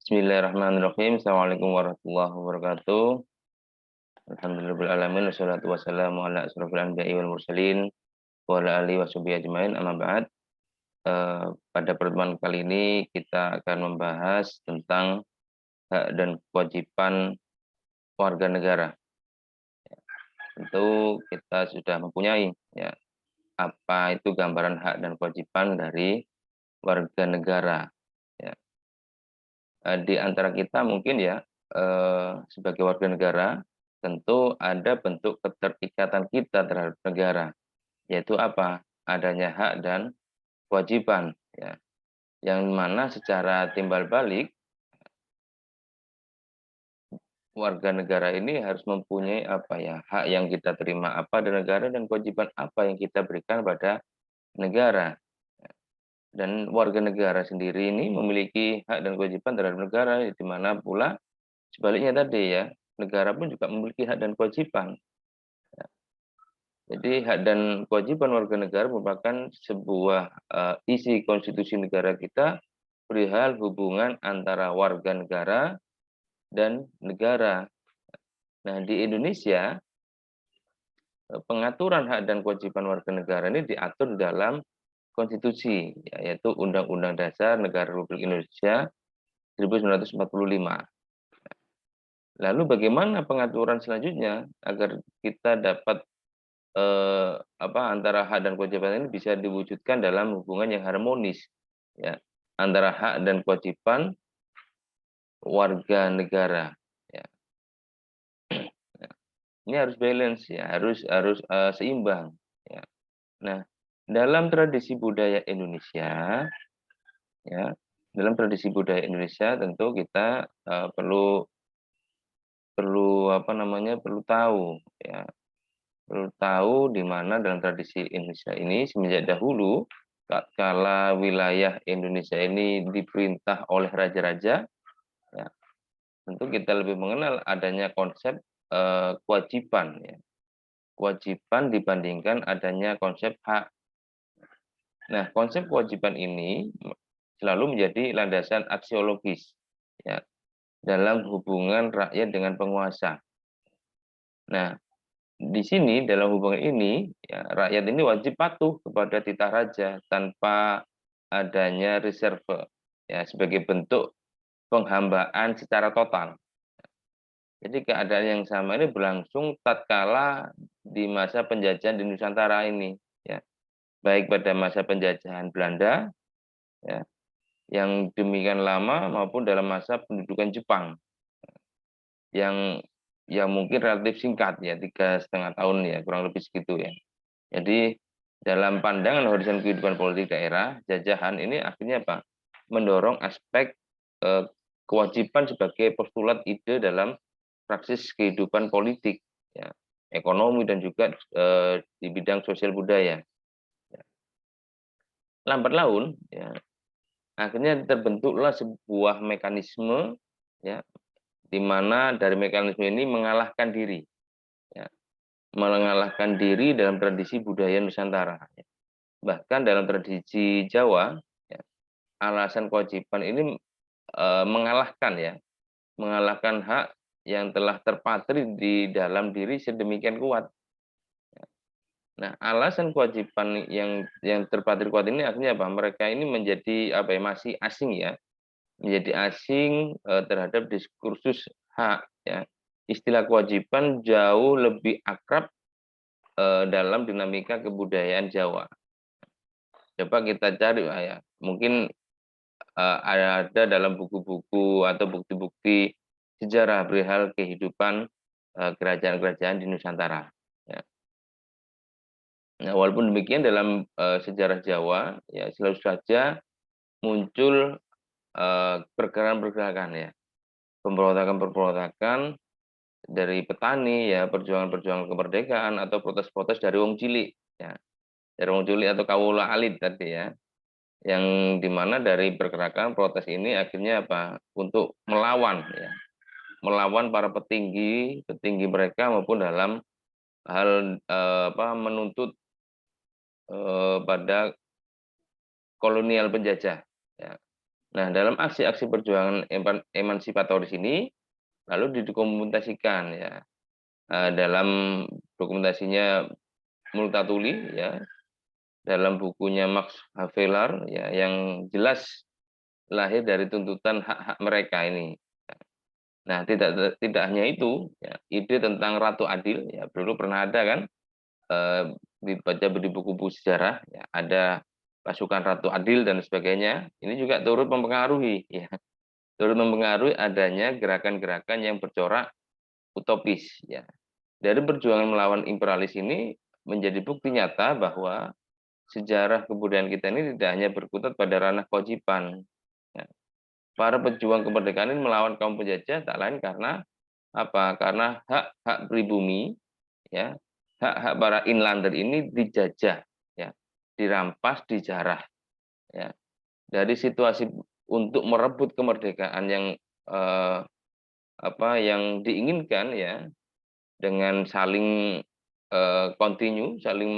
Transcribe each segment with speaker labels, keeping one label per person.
Speaker 1: Bismillahirrahmanirrahim. Assalamualaikum warahmatullahi wabarakatuh. Alhamdulillahirabbil alamin wassalatu wassalamu ala asrofil anbiya'i wal mursalin wa ala alihi washabihi ajmain amma ba'd. Pada pertemuan kali ini kita akan membahas tentang hak dan kewajiban warga negara. Tentu kita sudah mempunyai ya apa itu gambaran hak dan kewajiban dari warga negara. Ya. Di antara kita mungkin ya sebagai warga negara tentu ada bentuk keterikatan kita terhadap negara, yaitu apa? Adanya hak dan kewajiban, ya. Yang mana secara timbal balik warga negara ini harus mempunyai apa ya? Hak yang kita terima apa dari negara dan kewajiban apa yang kita berikan pada negara. Dan warga negara sendiri ini memiliki hak dan kewajiban terhadap negara, di mana pula sebaliknya tadi ya, negara pun juga memiliki hak dan kewajiban. Jadi hak dan kewajiban warga negara merupakan sebuah isi konstitusi negara kita perihal hubungan antara warga negara dan negara. Nah, di Indonesia pengaturan hak dan kewajiban warga negara ini diatur dalam konstitusi, yaitu Undang-Undang Dasar Negara Republik Indonesia 1945. Lalu bagaimana pengaturan selanjutnya agar kita dapat antara hak dan kewajiban ini bisa diwujudkan dalam hubungan yang harmonis ya antara hak dan kewajiban warga negara ya. Ini harus balance ya, harus seimbang ya. Nah, dalam tradisi budaya Indonesia ya, dalam tradisi budaya Indonesia tentu kita perlu perlu tahu ya. Perlu tahu di mana dalam tradisi Indonesia ini semenjak dahulu kala wilayah Indonesia ini diperintah oleh raja-raja, ya, tentu kita lebih mengenal adanya konsep kewajiban, ya. Kewajiban dibandingkan adanya konsep hak. Nah, konsep kewajiban ini selalu menjadi landasan aksiologis, ya, dalam hubungan rakyat dengan penguasa. Nah, di sini dalam hubungan ini ya, rakyat ini wajib patuh kepada titah raja tanpa adanya reserve ya sebagai bentuk penghambaan secara total. Jadi keadaan yang sama ini berlangsung tatkala di masa penjajahan di Nusantara ini ya. Baik pada masa penjajahan Belanda ya yang demikian lama maupun dalam masa pendudukan Jepang yang mungkin relatif singkat ya 3,5 tahun ya kurang lebih segitu ya. Jadi dalam pandangan horizon kehidupan politik daerah jajahan ini akhirnya apa? Mendorong aspek kewajiban sebagai postulat ide dalam praksis kehidupan politik ya, ekonomi dan juga di bidang sosial budaya. Ya. Lambat laun ya akhirnya terbentuklah sebuah mekanisme ya di mana dari mekanisme ini mengalahkan diri dalam tradisi budaya Nusantara. Bahkan dalam tradisi Jawa, ya, alasan kewajiban ini mengalahkan hak yang telah terpatri di dalam diri sedemikian kuat. Nah, alasan kewajiban yang terpatri kuat ini akhirnya apa? Mereka ini menjadi masih asing ya, menjadi asing terhadap diskursus hak ya. Istilah kewajiban jauh lebih akrab dalam dinamika kebudayaan Jawa. Coba kita cari ya, mungkin ada dalam buku-buku atau bukti-bukti sejarah perihal kehidupan kerajaan-kerajaan di Nusantara. Ya. Nah, walaupun demikian dalam sejarah Jawa ya selalu saja muncul pergerakan-pergerakan ya, pemberontakan-pemberontakan dari petani ya, perjuangan-perjuangan kemerdekaan atau protes-protes dari wong cilik ya. Dari wong cilik atau kawula alit tadi ya. Yang dimana dari pergerakan protes ini akhirnya apa? Untuk melawan ya. Melawan para petinggi mereka maupun dalam hal menuntut pada kolonial penjajah ya. Nah, dalam aksi-aksi perjuangan emansipatoris ini lalu didokumentasikan ya, dalam dokumentasinya Multatuli ya, dalam bukunya Max Havelaar ya, yang jelas lahir dari tuntutan hak-hak mereka ini. Nah, tidak hanya itu, ya, ide tentang Ratu Adil ya dulu pernah ada kan, dibaca di buku-buku sejarah ya, ada pasukan Ratu Adil dan sebagainya. Ini juga turut mempengaruhi ya, turut mempengaruhi adanya gerakan-gerakan yang bercorak utopis ya. Dari perjuangan melawan imperialis ini menjadi bukti nyata bahwa sejarah kebudayaan kita ini tidak hanya berkutat pada ranah kewajiban. Ya. Para pejuang kemerdekaan ini melawan kaum penjajah tak lain karena apa? Karena hak-hak pribumi, ya, hak-hak para inlander ini dijajah, ya, dirampas, dijarah, ya. Dari situasi untuk merebut kemerdekaan yang eh, yang diinginkan, ya, dengan saling kontinu, saling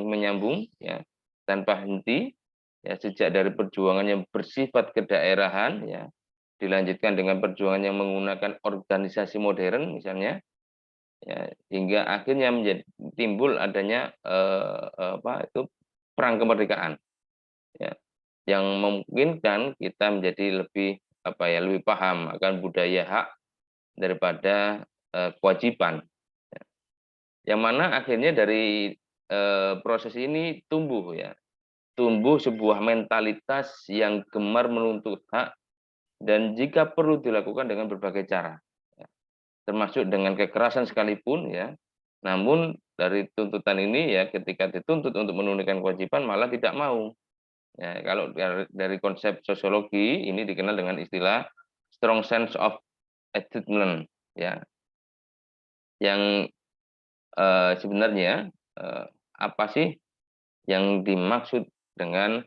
Speaker 1: menyambung, ya, tanpa henti, ya, sejak dari perjuangan yang bersifat kedaerahan, ya, dilanjutkan dengan perjuangan yang menggunakan organisasi modern misalnya, ya, hingga akhirnya timbul adanya perang kemerdekaan, ya, yang memungkinkan kita menjadi lebih paham akan budaya hak daripada kewajiban. Yang mana akhirnya dari proses ini tumbuh sebuah mentalitas yang gemar menuntut hak dan jika perlu dilakukan dengan berbagai cara, ya, termasuk dengan kekerasan sekalipun, ya. Namun dari tuntutan ini ya ketika dituntut untuk menunaikan kewajiban malah tidak mau. Ya, kalau dari konsep sosiologi ini dikenal dengan istilah strong sense of entitlement, ya, yang sebenarnya apa sih yang dimaksud dengan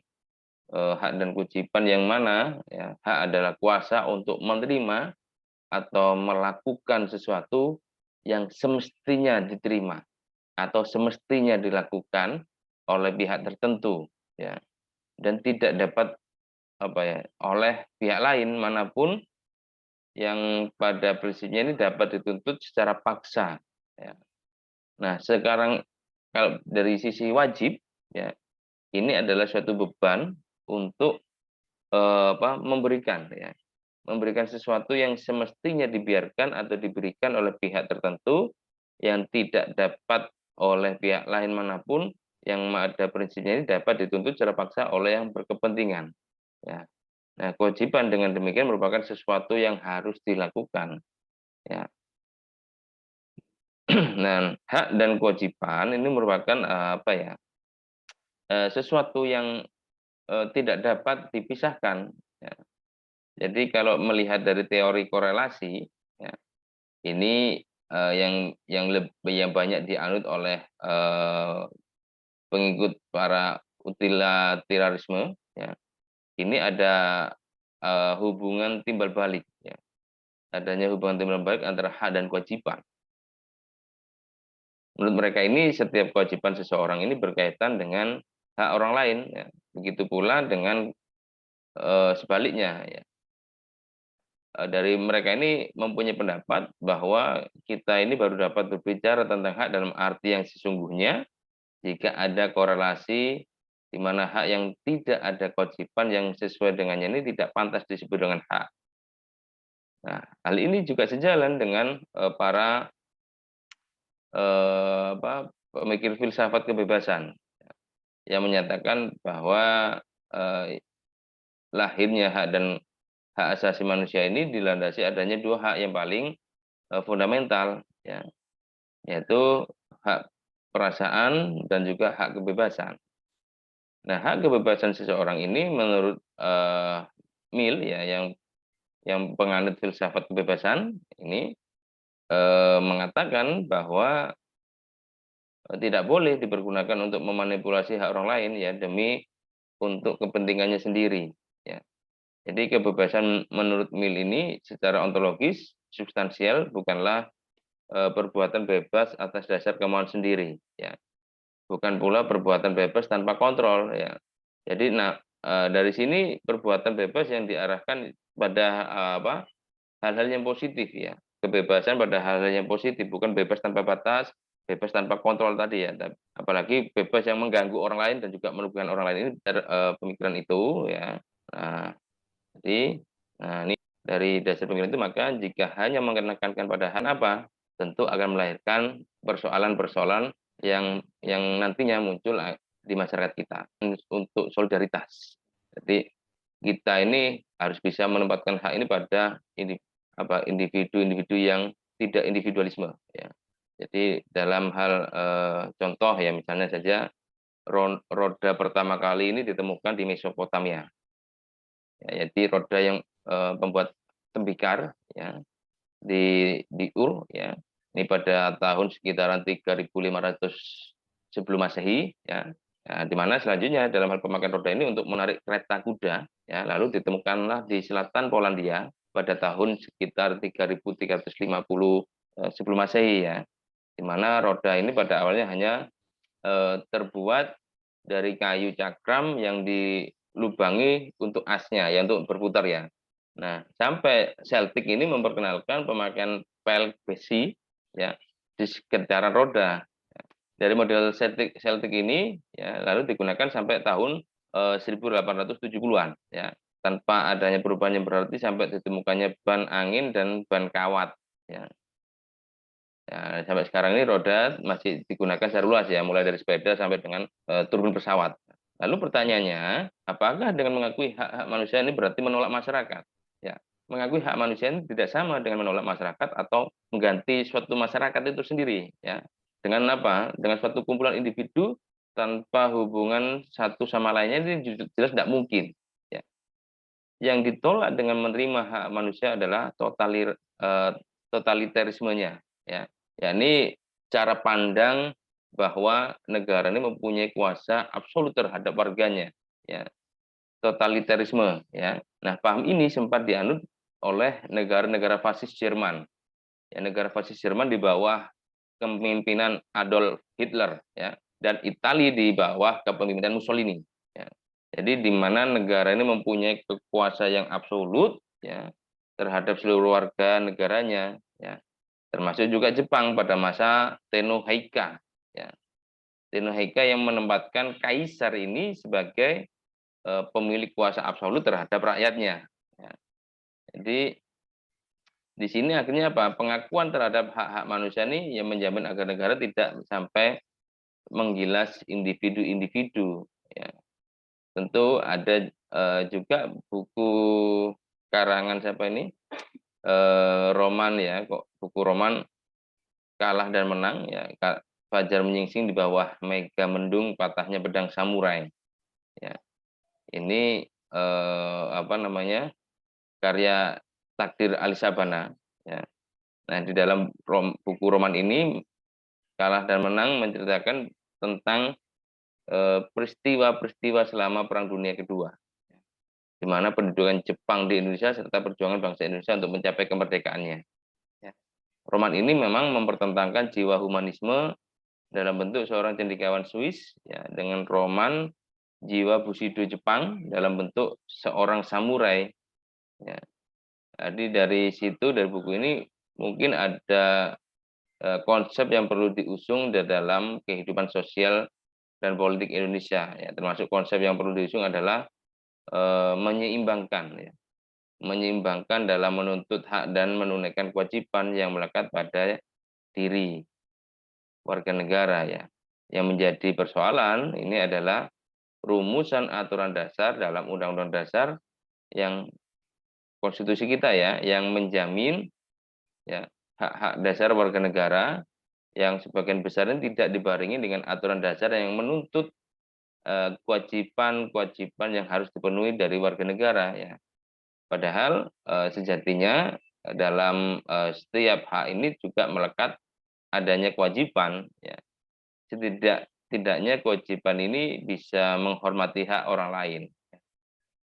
Speaker 1: hak dan kewajiban yang mana, ya, hak adalah kuasa untuk menerima atau melakukan sesuatu yang semestinya diterima atau semestinya dilakukan oleh pihak tertentu, ya, dan tidak dapat oleh pihak lain manapun yang pada prinsipnya ini dapat dituntut secara paksa, ya. Nah, sekarang kalau dari sisi wajib, ya, ini adalah suatu beban untuk memberikan, ya, memberikan sesuatu yang semestinya dibiarkan atau diberikan oleh pihak tertentu yang tidak dapat oleh pihak lain manapun yang pada prinsipnya ini dapat dituntut secara paksa oleh yang berkepentingan, ya. Nah, kewajiban dengan demikian merupakan sesuatu yang harus dilakukan, ya. Nah, hak dan kewajiban ini merupakan sesuatu yang tidak dapat dipisahkan, ya. Jadi kalau melihat dari teori korelasi, ya, ini yang banyak dianut oleh pengikut para utilitarisme, ya. Ini ada hubungan timbal balik, ya. Adanya hubungan timbal balik antara hak dan kewajiban. Menurut mereka ini setiap kewajiban seseorang ini berkaitan dengan hak orang lain, ya. Begitu pula dengan sebaliknya, ya. Dari mereka ini mempunyai pendapat bahwa kita ini baru dapat berbicara tentang hak dalam arti yang sesungguhnya jika ada korelasi di mana hak yang tidak ada kewajiban yang sesuai dengannya ini tidak pantas disebut dengan hak. Nah, hal ini juga sejalan dengan para pemikir filsafat kebebasan yang menyatakan bahwa eh, lahirnya hak dan hak asasi manusia ini dilandasi adanya dua hak yang paling fundamental, ya, yaitu hak perasaan dan juga hak kebebasan. Nah, hak kebebasan seseorang ini menurut Mill, ya, yang penganut filsafat kebebasan ini mengatakan bahwa tidak boleh dipergunakan untuk memanipulasi hak orang lain, ya, demi untuk kepentingannya sendiri, ya. Jadi kebebasan menurut Mill ini secara ontologis substansial bukanlah perbuatan bebas atas dasar kemauan sendiri, ya. Bukan pula perbuatan bebas tanpa kontrol, ya. Jadi dari sini perbuatan bebas yang diarahkan pada hal-hal yang positif ya. Kebebasan pada hal-hal yang positif, bukan bebas tanpa batas, bebas tanpa kontrol tadi ya. Apalagi bebas yang mengganggu orang lain dan juga merugikan orang lain, ini pemikiran itu ya. Nah, jadi ini dari dasar pemikiran itu, maka jika hanya menekankan pada hal apa, tentu akan melahirkan persoalan-persoalan yang nantinya muncul di masyarakat kita untuk solidaritas. Jadi kita ini harus bisa menempatkan hak ini pada individu-individu yang tidak individualisme ya. Jadi dalam hal contoh ya, misalnya saja roda pertama kali ini ditemukan di Mesopotamia. Ya, jadi roda yang membuat tembikar ya di Ur ya. Ini pada tahun sekitaran 3.500 sebelum Masehi ya. Nah, di mana selanjutnya dalam hal pemakaian roda ini untuk menarik kereta kuda ya, lalu ditemukanlah di selatan Polandia pada tahun sekitar 3.350 sebelum Masehi ya. Di mana roda ini pada awalnya hanya terbuat dari kayu cakram yang dilubangi untuk asnya ya, untuk berputar ya. Nah, sampai Celtic ini memperkenalkan pemakaian pel besi ya di sekitaran roda. Dari model Celtic ini ya lalu digunakan sampai tahun 1870-an ya, tanpa adanya perubahan yang berarti sampai ditemukannya ban angin dan ban kawat ya. Ya, sampai sekarang ini roda masih digunakan secara luas ya, mulai dari sepeda sampai dengan turbin pesawat. Lalu pertanyaannya, apakah dengan mengakui hak-hak manusia ini berarti menolak masyarakat? Ya, mengakui hak manusia ini tidak sama dengan menolak masyarakat atau mengganti suatu masyarakat itu sendiri. Ya, dengan apa? Dengan suatu kumpulan individu tanpa hubungan satu sama lainnya, ini jelas tidak mungkin. Ya. Yang ditolak dengan menerima hak manusia adalah totalitarismenya. Ya, yakni cara pandang bahwa negara ini mempunyai kuasa absolut terhadap warganya, ya, totalitarisme ya. Nah, paham ini sempat dianut oleh negara-negara fasis Jerman. Ya, negara fasis Jerman di bawah kepemimpinan Adolf Hitler ya, dan Italia di bawah kepemimpinan Mussolini ya. Jadi di mana negara ini mempunyai kekuasaan yang absolut ya terhadap seluruh warga negaranya ya. Termasuk juga Jepang pada masa Tenno Heika ya. Tenno Heika yang menempatkan kaisar ini sebagai pemilik kuasa absolut terhadap rakyatnya ya. Jadi di sini akhirnya apa? Pengakuan terhadap hak-hak manusia ini yang menjamin agar negara tidak sampai menggilas individu-individu ya. Tentu ada juga buku karangan siapa ini? Roman ya, kok buku roman Kalah dan Menang ya, Fajar Menyingsing di bawah Mega Mendung Patahnya Pedang Samurai ya. Ini apa namanya? Karya Takdir Ali Sabana ya. Nah, di dalam buku roman ini Kalah dan Menang menceritakan tentang peristiwa-peristiwa selama Perang Dunia Kedua, di mana pendudukan Jepang di Indonesia serta perjuangan bangsa Indonesia untuk mencapai kemerdekaannya. Ya. Roman ini memang mempertentangkan jiwa humanisme dalam bentuk seorang cendekiawan Swiss ya, dengan roman jiwa Bushido Jepang dalam bentuk seorang samurai. Ya. Jadi dari situ, dari buku ini mungkin ada konsep yang perlu diusung di dalam kehidupan sosial dan politik Indonesia ya, termasuk konsep yang perlu diusung adalah menyeimbangkan ya, menyeimbangkan dalam menuntut hak dan menunaikan kewajiban yang melekat pada diri warga negara ya. Yang menjadi persoalan ini adalah rumusan aturan dasar dalam Undang-Undang Dasar yang konstitusi kita ya, yang menjamin ya hak-hak dasar warga negara yang sebagian besar ini tidak dibarengi dengan aturan dasar yang menuntut kewajiban-kewajiban yang harus dipenuhi dari warga negara ya. Padahal sejatinya dalam setiap hak ini juga melekat adanya kewajiban ya. Tidaknya kewajiban ini bisa menghormati hak orang lain.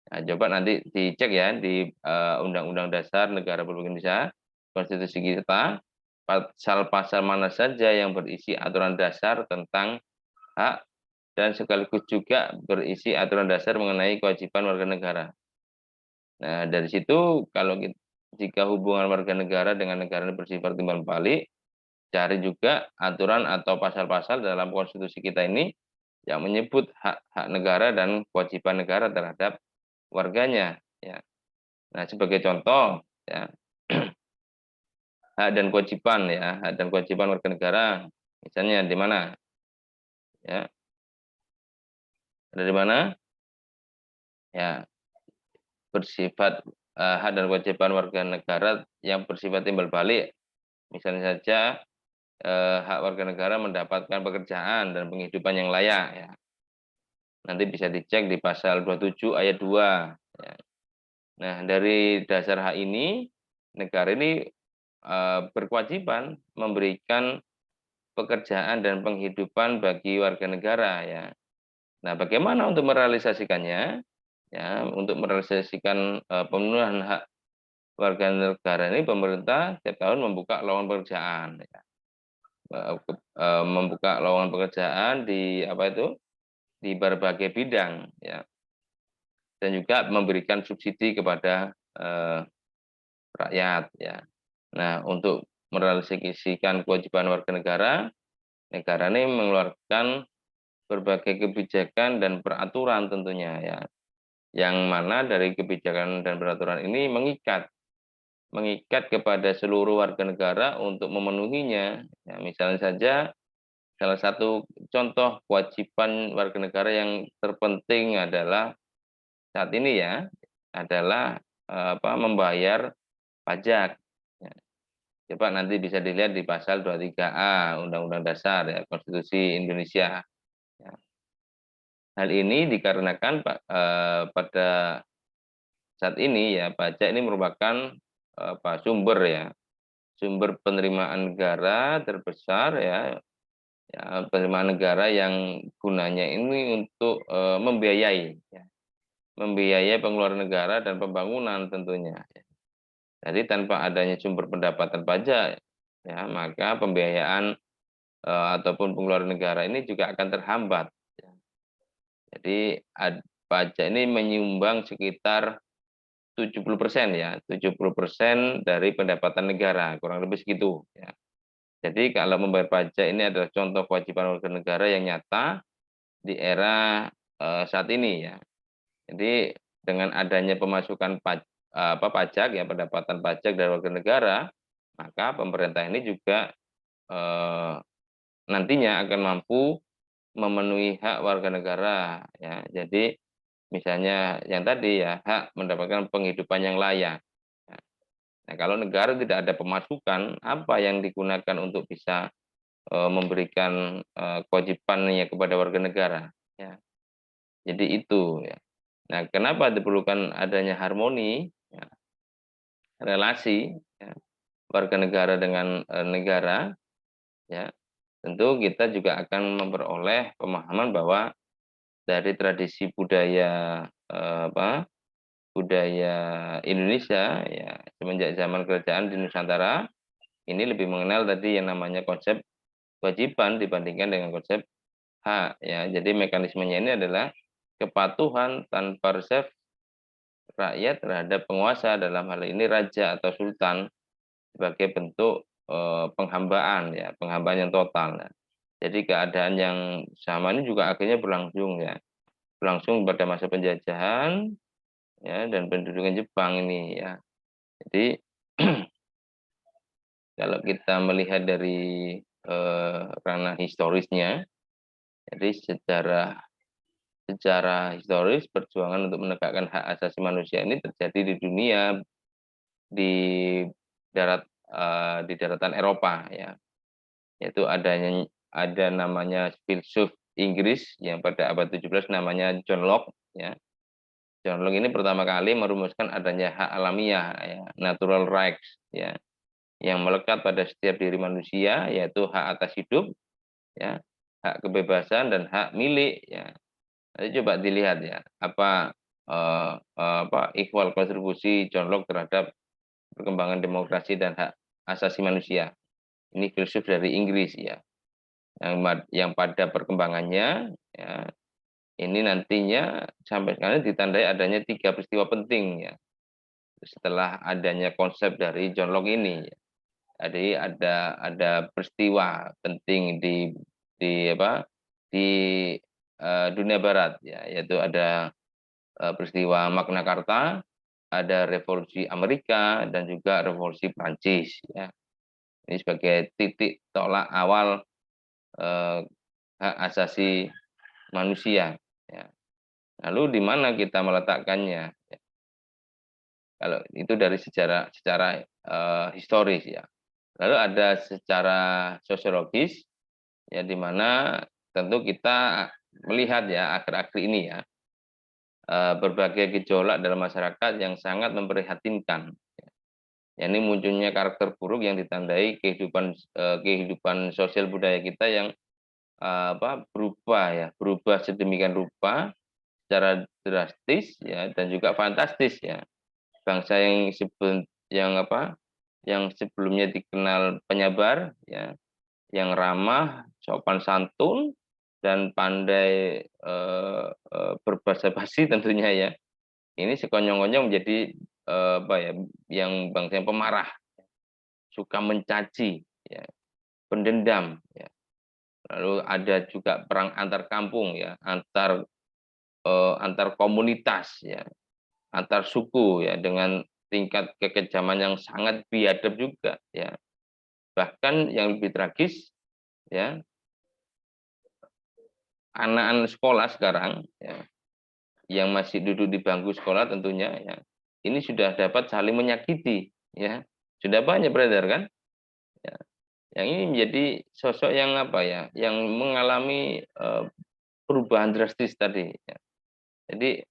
Speaker 1: Nah, coba nanti dicek ya di Undang-Undang Dasar Negara Republik Indonesia, konstitusi kita, pasal-pasal mana saja yang berisi aturan dasar tentang hak dan sekaligus juga berisi aturan dasar mengenai kewajiban warga negara. Nah, dari situ jika hubungan warga negara dengan negara ini bersifat timbal balik, cari juga aturan atau pasal-pasal dalam konstitusi kita ini yang menyebut hak-hak negara dan kewajiban negara terhadap warganya, ya. Nah, sebagai contoh, ya, hak dan kewajiban, ya, hak dan kewajiban warga negara, misalnya di mana, ya, ada di mana, ya, bersifat hak dan kewajiban warga negara yang bersifat timbal balik, misalnya saja hak warga negara mendapatkan pekerjaan dan penghidupan yang layak, ya. Nanti bisa dicek di pasal 27 ayat 2. Ya. Nah, dari dasar hak ini, negara ini berkewajiban memberikan pekerjaan dan penghidupan bagi warga negara, ya. Nah, bagaimana untuk merealisasikannya? Ya, untuk merealisasikan pemenuhan hak warga negara ini, pemerintah setiap tahun membuka lowongan pekerjaan, ya. Membuka lowongan pekerjaan di apa itu? Di berbagai bidang, ya. Dan juga memberikan subsidi kepada rakyat, ya. Nah, untuk merealisasikan kewajiban warga negara, negara ini mengeluarkan berbagai kebijakan dan peraturan tentunya, ya. Yang mana dari kebijakan dan peraturan ini mengikat kepada seluruh warga negara untuk memenuhinya. Ya, misalnya saja salah satu contoh kewajiban warga negara yang terpenting adalah saat ini, ya, adalah membayar pajak. Ya. Coba nanti bisa dilihat di pasal 23A Undang-Undang Dasar, ya, Konstitusi Indonesia. Ya. Hal ini dikarenakan pada saat ini, ya, pajak ini merupakan sumber, ya, sumber penerimaan negara terbesar, ya, penerimaan negara yang gunanya ini untuk membiayai, ya, membiayai pengeluaran negara dan pembangunan tentunya. Jadi tanpa adanya sumber pendapatan pajak, ya, maka pembiayaan ataupun pengeluaran negara ini juga akan terhambat. Ya. Jadi pajak ini menyumbang sekitar 70%, ya, 70% dari pendapatan negara, kurang lebih segitu, ya. Jadi kalau membayar pajak ini adalah contoh kewajiban warga negara yang nyata di era saat ini, ya. Jadi dengan adanya pemasukan pajak, ya, pendapatan pajak dari warga negara, maka pemerintah ini juga nantinya akan mampu memenuhi hak warga negara, ya. Jadi misalnya yang tadi, ya, hak mendapatkan penghidupan yang layak. Ya. Nah, kalau negara tidak ada pemasukan, apa yang digunakan untuk bisa memberikan kewajibannya kepada warga negara, ya. Jadi itu, ya. Nah, kenapa diperlukan adanya harmoni, ya, relasi, ya, warga negara dengan negara, ya. Tentu kita juga akan memperoleh pemahaman bahwa dari tradisi budaya budaya Indonesia, ya, semenjak zaman kerajaan di Nusantara ini lebih mengenal tadi yang namanya konsep kewajiban dibandingkan dengan konsep hak, ya. Jadi mekanismenya ini adalah kepatuhan tanpa reserve rakyat terhadap penguasa, dalam hal ini raja atau sultan, sebagai bentuk penghambaan, ya, penghambaan yang total. Nah, jadi keadaan yang sama ini juga akhirnya berlangsung, ya, berlangsung pada masa penjajahan, ya, dan pendudukan Jepang ini, ya. Jadi kalau kita melihat dari ranah historisnya, jadi secara historis perjuangan untuk menegakkan hak asasi manusia ini terjadi di dunia, di di daratan Eropa, ya. Yaitu ada namanya filsuf Inggris yang pada abad 17 namanya John Locke, ya. John Locke ini pertama kali merumuskan adanya hak alamiah, ya, natural rights, ya, yang melekat pada setiap diri manusia, yaitu hak atas hidup, ya, hak kebebasan dan hak milik, ya. Nanti coba dilihat, ya, ikhwal kontribusi John Locke terhadap perkembangan demokrasi dan hak asasi manusia. Ini filsuf dari Inggris, ya. yang pada perkembangannya ya, ini nantinya sampai sekarang ditandai adanya 3 peristiwa penting ya. Setelah adanya konsep dari John Locke ini. Jadi ada peristiwa penting di apa di dunia Barat ya, yaitu ada peristiwa Magna Carta, ada revolusi Amerika dan juga revolusi Prancis ya. Ini sebagai titik tolak awal hak asasi manusia ya. Lalu di mana kita meletakkannya? Kalau itu dari secara historis ya. Lalu ada secara sosiologis ya, di mana tentu kita melihat ya akhir-akhir ini ya berbagai gejolak dalam masyarakat yang sangat memprihatinkan. Ya, ini munculnya karakter buruk yang ditandai kehidupan sosial budaya kita yang berubah sedemikian rupa secara drastis ya dan juga fantastis ya. Bangsa yang sebelumnya dikenal penyabar ya, yang ramah, sopan santun dan pandai berbahasa basi tentunya ya. Ini sekonyong-konyong menjadi yang bangsa yang pemarah, suka mencaci ya, pendendam ya. Lalu ada juga perang antar kampung ya, antar komunitas ya, antar suku ya, dengan tingkat kekejaman yang sangat biadab juga ya. Bahkan yang lebih tragis ya, anak-anak sekolah sekarang ya, yang masih duduk di bangku sekolah tentunya ya, ini sudah dapat saling menyakiti ya. Sudah banyak beredar kan? Ya. Yang ini menjadi sosok yang yang mengalami perubahan drastis tadi ya. Jadi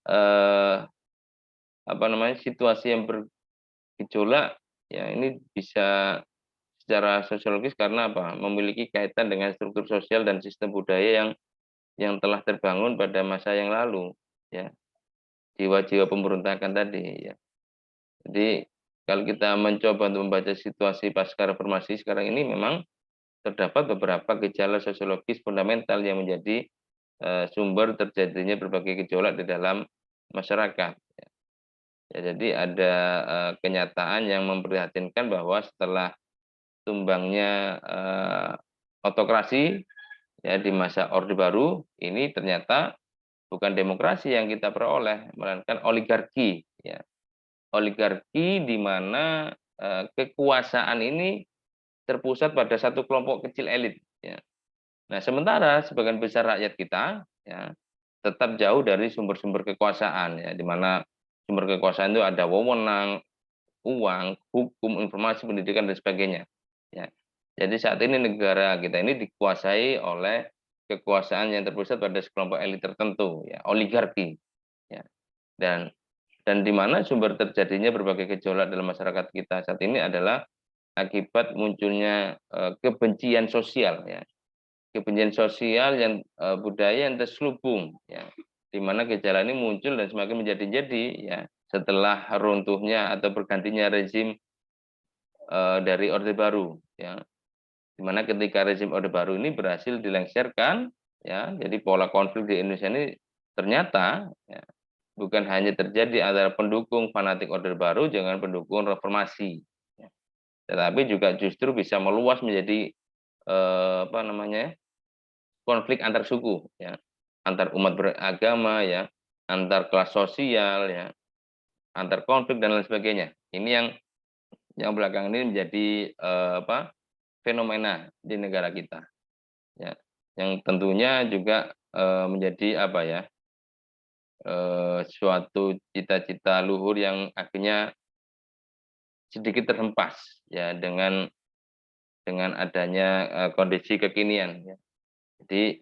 Speaker 1: situasi yang bergejolak ya, ini bisa secara sosiologis karena memiliki kaitan dengan struktur sosial dan sistem budaya yang telah terbangun pada masa yang lalu ya, jiwa-jiwa pemberontakan tadi ya. Jadi kalau kita mencoba untuk membaca situasi pasca reformasi sekarang ini, memang terdapat beberapa gejala sosiologis fundamental yang menjadi sumber terjadinya berbagai gejolak di dalam masyarakat. Ya, jadi ada kenyataan yang memprihatinkan bahwa setelah tumbangnya autokrasi ya di masa Orde Baru, ini ternyata bukan demokrasi yang kita peroleh, melainkan oligarki ya. Oligarki di mana kekuasaan ini terpusat pada satu kelompok kecil elit ya. Nah, sementara sebagian besar rakyat kita ya tetap jauh dari sumber-sumber kekuasaan ya, di mana sumber kekuasaan itu ada wewenang, uang, hukum, informasi, pendidikan dan sebagainya ya. Jadi saat ini negara kita ini dikuasai oleh kekuasaan yang terpusat pada sekelompok elit tertentu ya, oligarki ya. Dan di mana sumber terjadinya berbagai gejolak dalam masyarakat kita saat ini adalah akibat munculnya kebencian sosial ya. Kebencian sosial yang budaya yang terselubung ya. Di mana gejala ini muncul dan semakin menjadi-jadi ya setelah runtuhnya atau bergantinya rezim dari Orde Baru ya. Di mana ketika rezim Orde Baru ini berhasil dilengsarkan ya, jadi pola konflik di Indonesia ini ternyata ya, bukan hanya terjadi antara pendukung fanatik Orde Baru dengan pendukung reformasi, ya. Tetapi juga justru bisa meluas menjadi konflik antar suku, ya, antar umat beragama, ya, antar kelas sosial, ya, antar konflik dan lain sebagainya. Ini yang belakangan ini menjadi fenomena di negara kita, ya, yang tentunya juga menjadi suatu cita-cita luhur yang akhirnya sedikit terhempas ya dengan adanya kondisi kekinian ya. Jadi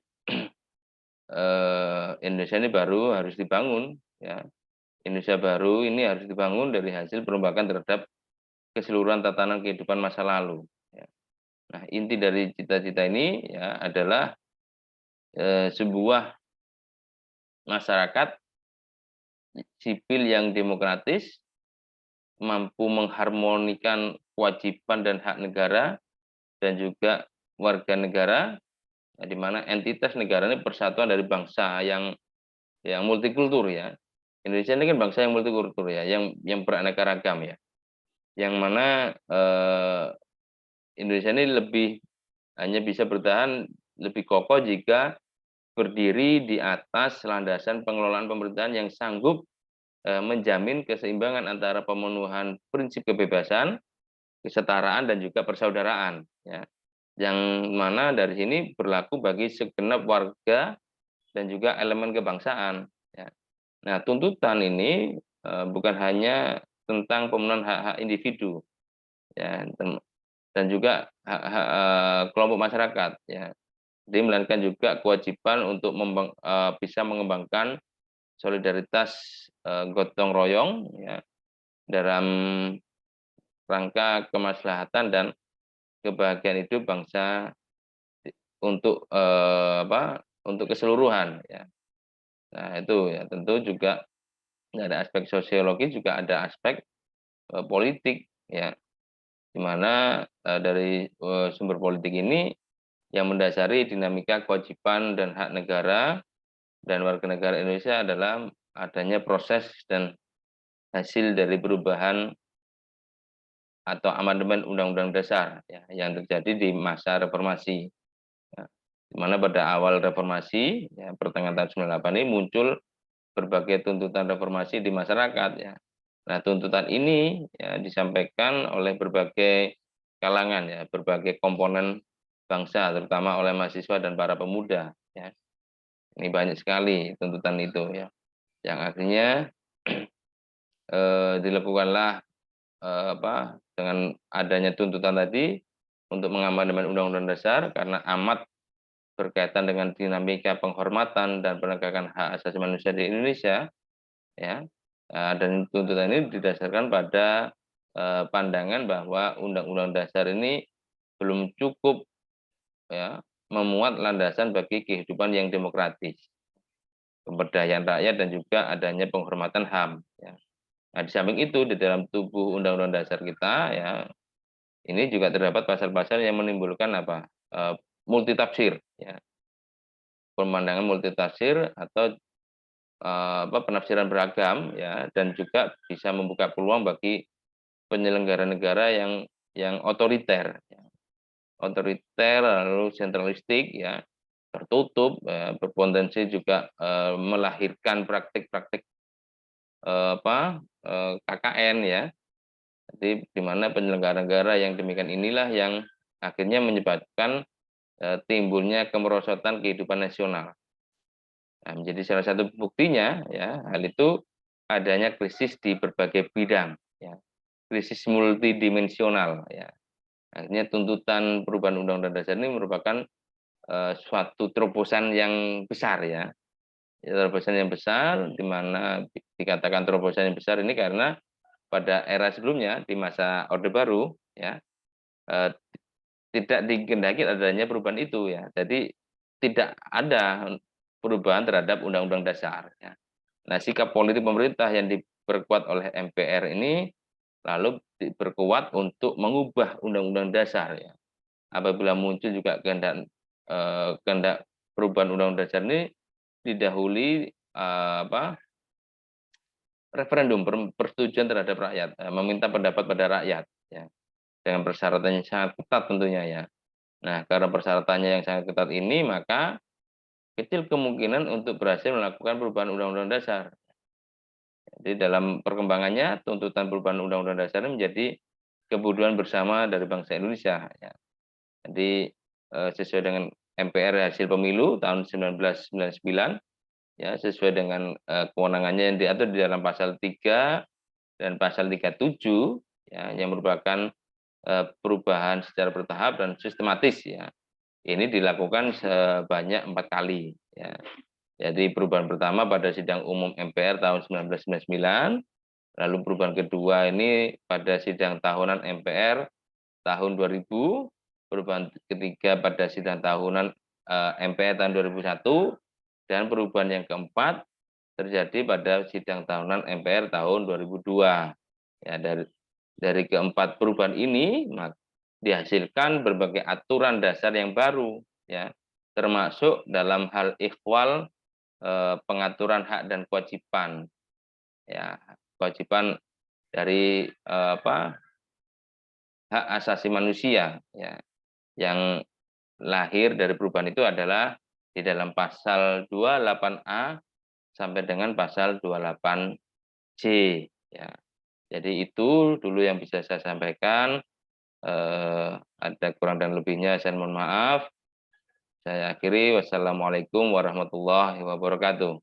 Speaker 1: Indonesia ini baru harus dibangun ya. Indonesia baru ini harus dibangun dari hasil perombakan terhadap keseluruhan tatanan kehidupan masa lalu ya. Nah, inti dari cita-cita ini ya adalah sebuah masyarakat sipil yang demokratis, mampu mengharmonikan kewajiban dan hak negara dan juga warga negara di mana entitas negara ini persatuan dari bangsa yang multikultur ya. Indonesia ini kan bangsa yang multikultur ya, yang beraneka ragam ya. Yang mana Indonesia ini hanya bisa bertahan lebih kokoh jika berdiri di atas landasan pengelolaan pemerintahan yang sanggup menjamin keseimbangan antara pemenuhan prinsip kebebasan, kesetaraan dan juga persaudaraan ya. Yang mana dari sini berlaku bagi segenap warga dan juga elemen kebangsaan ya. Nah, tuntutan ini bukan hanya tentang pemenuhan hak-hak individu ya dan juga hak-hak kelompok masyarakat ya. Jadi melainkan juga kewajiban untuk bisa mengembangkan solidaritas gotong royong ya dalam rangka kemaslahatan dan kebahagiaan hidup bangsa untuk untuk keseluruhan ya. Nah, itu ya tentu juga ada aspek sosiologi, juga ada aspek politik ya, di mana dari sumber politik ini yang mendasari dinamika kewajiban dan hak negara dan warga negara Indonesia adalah adanya proses dan hasil dari perubahan atau amandemen Undang-Undang Dasar ya, yang terjadi di masa reformasi. Ya, di mana pada awal reformasi ya, pertengahan tahun 98 ini muncul berbagai tuntutan reformasi di masyarakat ya. Nah, tuntutan ini ya disampaikan oleh berbagai kalangan ya, berbagai komponen bangsa, terutama oleh mahasiswa dan para pemuda ya. Ini banyak sekali tuntutan itu ya, yang akhirnya dilakukanlah dengan adanya tuntutan tadi untuk mengamandemen Undang-Undang Dasar karena amat berkaitan dengan dinamika penghormatan dan penegakan hak asasi manusia di Indonesia ya. Dan tuntutan ini didasarkan pada pandangan bahwa Undang-Undang Dasar ini belum cukup ya memuat landasan bagi kehidupan yang demokratis, pemberdayaan rakyat dan juga adanya penghormatan HAM ya. Nah, di samping itu di dalam tubuh Undang-Undang Dasar kita ya, ini juga terdapat pasal-pasal yang menimbulkan multitafsir ya. Pemandangan multitafsir atau penafsiran beragam ya, dan juga bisa membuka peluang bagi penyelenggara negara yang otoriter ya. Otoriter lalu sentralistik ya, tertutup berpotensi juga melahirkan praktik-praktik KKN ya. Jadi di mana penyelenggara negara yang demikian inilah yang akhirnya menyebabkan timbulnya kemerosotan kehidupan nasional. Nah, menjadi salah satu buktinya ya, hal itu adanya krisis di berbagai bidang ya. Krisis multidimensional ya. Akhirnya tuntutan perubahan Undang-Undang Dasar ini merupakan suatu terobosan yang besar ya. Terobosan yang besar di mana dikatakan terobosan yang besar ini karena pada era sebelumnya di masa Orde Baru ya eh, tidak dikehendaki adanya perubahan itu ya. Jadi tidak ada perubahan terhadap Undang-Undang Dasar ya. Nah, sikap politik pemerintah yang diperkuat oleh MPR ini lalu diperkuat untuk mengubah Undang-Undang Dasar ya. Apabila muncul juga kehendak perubahan Undang-Undang Dasar ini didahului referendum persetujuan terhadap rakyat, meminta pendapat pada rakyat ya. Dengan persyaratan yang sangat ketat tentunya ya. Nah, karena persyaratannya yang sangat ketat ini, maka kecil kemungkinan untuk berhasil melakukan perubahan Undang-Undang Dasar. Jadi dalam perkembangannya, tuntutan perubahan Undang-Undang Dasar ini menjadi kebutuhan bersama dari bangsa Indonesia. Ya. Jadi sesuai dengan MPR hasil pemilu tahun 1999, ya sesuai dengan kewenangannya yang diatur di dalam pasal 3 dan pasal 37, ya, yang merupakan perubahan secara bertahap dan sistematis ya. Ini dilakukan sebanyak 4 kali ya. Jadi perubahan pertama pada sidang umum MPR tahun 1999, lalu perubahan kedua ini pada sidang tahunan MPR tahun 2000, perubahan ketiga pada sidang tahunan MPR tahun 2001, dan perubahan yang keempat terjadi pada sidang tahunan MPR tahun 2002. Ya, dari keempat perubahan ini dihasilkan berbagai aturan dasar yang baru ya, termasuk dalam hal ikhwal, pengaturan hak dan kewajiban. Ya, kewajiban dari hak asasi manusia ya, yang lahir dari perubahan itu adalah di dalam pasal 28A sampai dengan pasal 28C ya. Jadi itu dulu yang bisa saya sampaikan. Ada kurang dan lebihnya saya mohon maaf. Saya akhiri, wassalamualaikum warahmatullahi wabarakatuh.